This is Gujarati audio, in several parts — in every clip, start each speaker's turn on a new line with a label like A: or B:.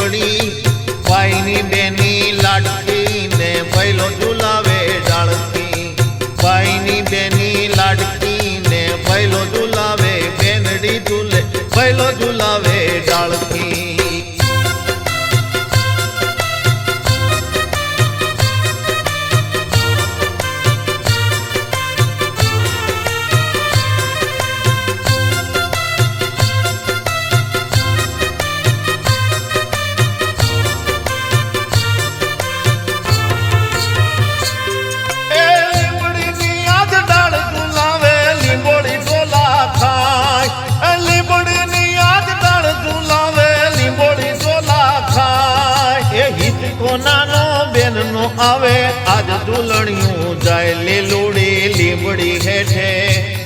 A: પીપળી ભાઈની બેની લાડકી ને ભૈલો ઝુલાવે ડાળકી ભાઈની બેની લાડકી ને ભૈલો ઝુલાવે બેનડી ઝૂલે ભૈલો ઝુલાવે ડાળકી નાનો બેનનો આવે આજ ઝૂલણિયું જાય લીલુડી લીમડી હેઠે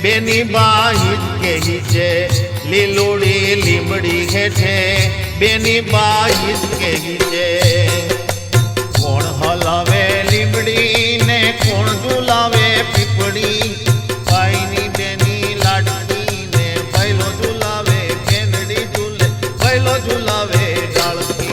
A: બેની બા હિચકે હિચે લીલુડી લીમડી હેઠે બેની બા હિચકે હિચે કોણ હલાવે લીમડી ને કોણ ઝૂલાવે પીપળી ભાઈની બેની લાડકી ને ભૈલો ઝૂલાવે બેનડી ઝૂલે ભૈલો ઝૂલાવે ડાળકી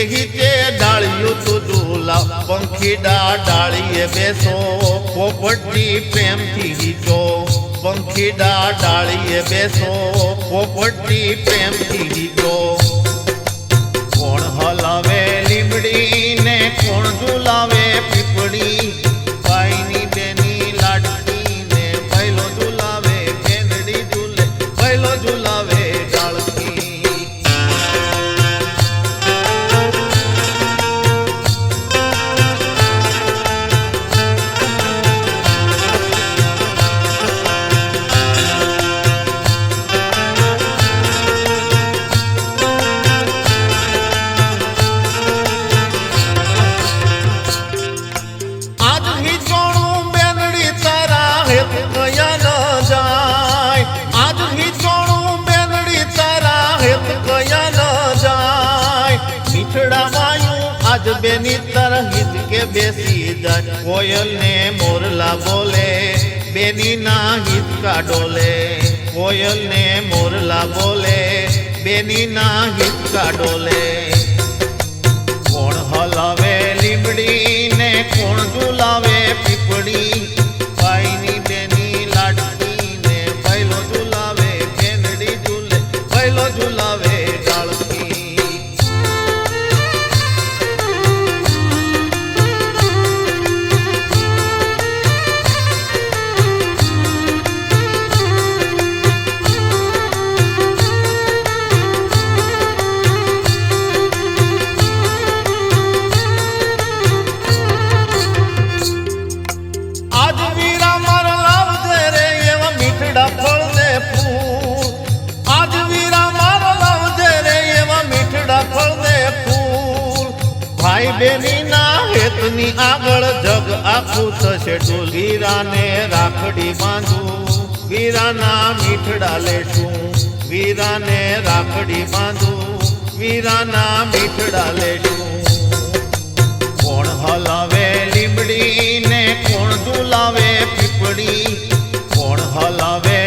A: હિચે ડાળિયું તું ઝૂલા પંખીડા ડાળીએ બેસો પોપટની પ્રેમથી હિચો પંખીડા ડાળીએ બેસો પોપટની પ્રેમથી હિચો કોણ હલાવે લીમડી ને કોણ ઝૂલાવે પીપળી ભાઈની બેની લાડકી ને ભૈલો ઝૂલાવે બેનડી ઝૂલે ભૈલો ઝૂલાવે ડાળકી આજ બેની તર હિચકે બેસી જાય કોયલ ને મોરલા બોલે બેની ના હિચકા ડોલે કોયલ ને મોરલા બોલે બેની ના હિચકા ડોલે કોણ હલાવે લીમડી ને કોણ ઝૂલાવે પીપળી ભાઈની બેની લાડકી ને ભૈલો ઝૂલાવે બેનડી ઝૂલે ભૈલો ઝૂલાવે ડાળકી ભાઈ બેની ના હેતની આગળ જગ આખું થશે ડોલ વીરાને રાખડી બાંધું વીરાના મીઠડા લેશું વીરાને રાખડી બાંધું વીરાના મીઠડા લેશું કોણ હલાવે લીમડી ને કોણ ઝૂલાવે પીપળી કોણ હલાવે